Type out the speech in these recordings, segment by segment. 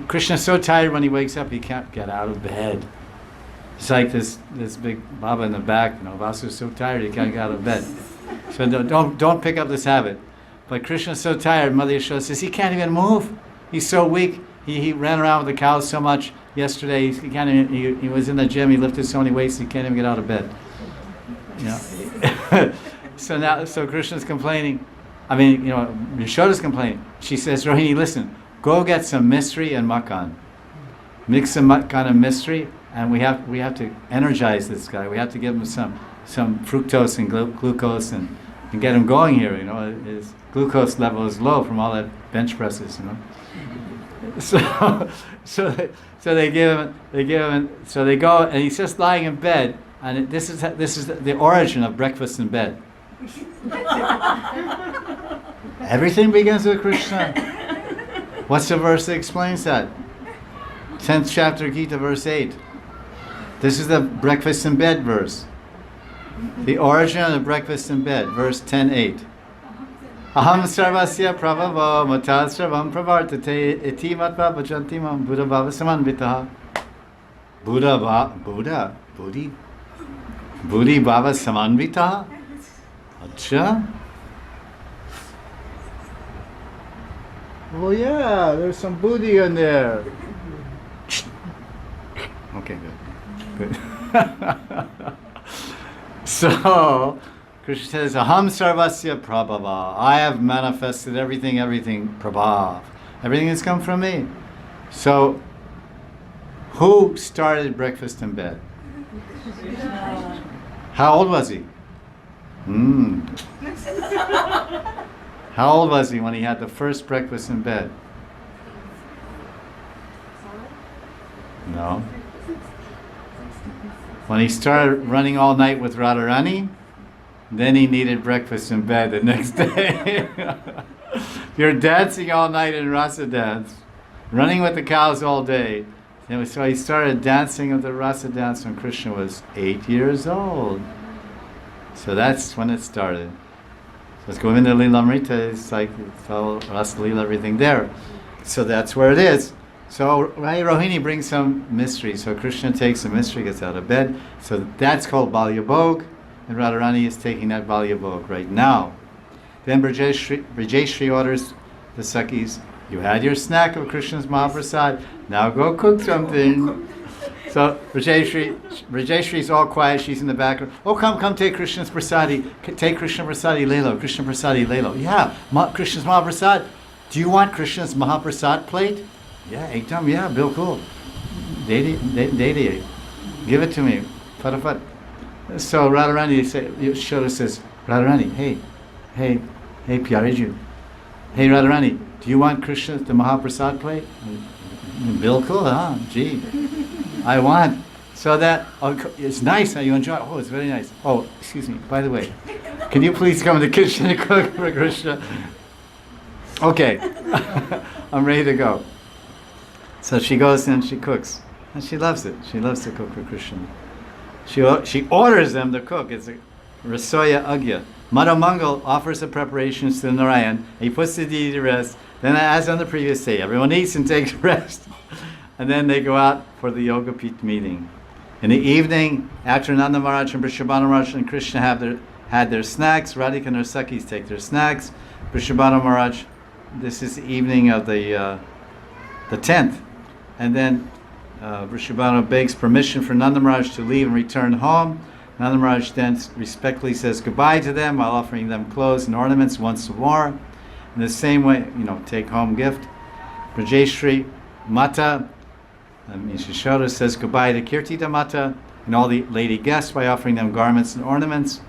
Krishna's so tired when he wakes up, he can't get out of bed. It's like this big Baba in the back, Vasu's so tired he can't get out of bed. So don't pick up this habit. But Krishna's so tired, Mother Yashoda says he can't even move. He's so weak. He ran around with the cows so much yesterday. He can't even, he was in the gym. He lifted so many weights he can't even get out of bed. So Krishna's complaining. Yashoda's complaining. She says, Rohini, listen, go get some mystery and makan. Mix some makan and mystery, and we have to energize this guy. We have to give him some fructose and glucose and get him going here. His glucose level is low from all that bench presses. So they give him. So they go, and he's just lying in bed. And this is the origin of breakfast in bed. Everything begins with Krishna. What's the verse that explains that? 10th chapter Gita, verse 8. This is the breakfast in bed verse. The origin of the breakfast in bed, verse 10:8. Aham sarvasya prabhava matad sarvam pravartate iti matva bhajantimam buddha bhava samanvitaha. Buddhi bhava samanvitaha? Acha? Oh yeah, there's some buddhi in there. Okay, good. So, Krishna says, Aham sarvasya prabhava. I have manifested everything, prabhav. Everything has come from me. So, who started breakfast in bed? How old was he? How old was he when he had the first breakfast in bed? No. When he started running all night with Radharani, then he needed breakfast in bed the next day. You're dancing all night in rasa dance, running with the cows all day. So he started dancing with the rasa dance when Krishna was 8 years old. So that's when it started. So it's Govinda Lila Amrita, it's like it's all Rasa Lila, everything there. So that's where it is. So Rohini brings some mystery. So Krishna takes the mystery, gets out of bed. So that's called Balya Bhog, and Radharani is taking that Balya Bhog right now. Then Brajeshri orders the Sakhis, you had your snack of Krishna's Mahaprasad, now go cook something. So Brajeshri is all quiet, she's in the background. Oh, come take Krishna's Prasadi. Take Krishna Prasadi Lelo. Krishna Prasadi Lelo. Yeah, Krishna's Mahaprasad. Do you want Krishna's Mahaprasad plate? Yeah, ekdam, yeah, bilkul. Dede. Give it to me. Fatafat. So Radharani Yashoda says, Radharani, hey, Pyariju. Hey Radharani, do you want Krishna the Mahaprasad plate? Bilkul, huh? Gee. I want. So that, it's nice, you enjoy it. Oh, it's very nice. Oh, excuse me, by the way, can you please come to the kitchen and cook for Krishna? Okay, I'm ready to go. So she goes and she cooks. And she loves it. She loves to cook for Krishna. She orders them to cook. It's a Rasoya Agya. Madhamangal offers the preparations to Narayan. He puts the deity to rest. Then, as on the previous day, everyone eats and takes rest. And then they go out for the Yoga Pit meeting. In the evening, after Nanda Maharaj and Vrishabhanu Maharaj and Krishna had their snacks, Radhika and her Sakhis take their snacks. Vrishabhanu Maharaj, this is the evening of the 10th. And then Vrishabhanu begs permission for Nanda Maharaj to leave and return home. Nanda Maharaj then respectfully says goodbye to them while offering them clothes and ornaments once more. In the same way, take home gift. Brajeshri Mata, Yashoda says goodbye to Kirtita Mata and all the lady guests by offering them garments and ornaments.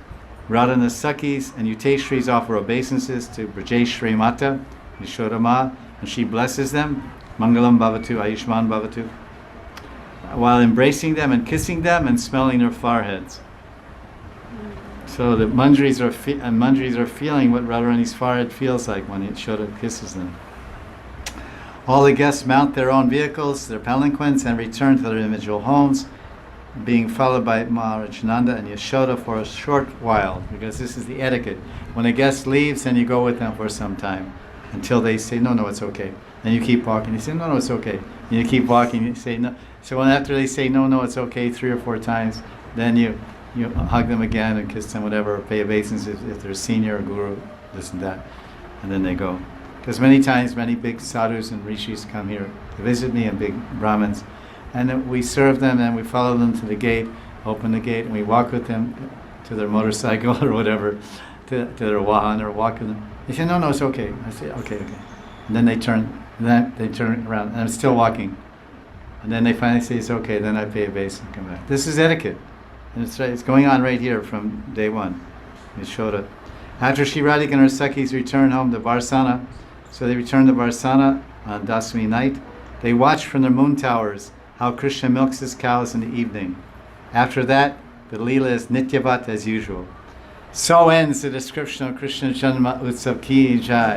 Radha and the Sakhis and Yuteshris offer obeisances to Brajeshri Mata, Yashoda Ma, and she blesses them. Mangalam Bhavatu, Ayushman Bhavatu, while embracing them and kissing them and smelling their foreheads. So the Manjaris are feeling what Radharani's forehead feels like when Yashoda kisses them. All the guests mount their own vehicles, their palanquins, and return to their individual homes, being followed by Maharaj Nanda and Yashoda for a short while, because this is the etiquette. When a guest leaves, then you go with them for some time, until they say, no, it's okay. And you keep walking. You say, no, it's okay. And you keep walking. You say, no. So when after they say, no, it's okay 3 or 4 times, then you hug them again and kiss them, whatever, or pay obeisance if they're senior or guru, this and that. And then they go. Because many times, many big sadhus and rishis come here to visit me, and big Brahmins. And then we serve them, and we follow them to the gate, open the gate, and we walk with them to their motorcycle or whatever, to their wahan, or walk with them. They say, no, it's okay. I say, okay. And then they turn around, and I'm still walking. And then they finally say, it's okay, then I pay a base and come back. This is etiquette. And it's going on right here from day one. Yashoda. After Shri Radhika and her Sakhis return home to Barsana, so they return to Barsana on Dasami night, they watch from their moon towers how Krishna milks his cows in the evening. After that, the Leela is Nityavat as usual. So ends the description of Krishna Janma Utsav Ki Jai.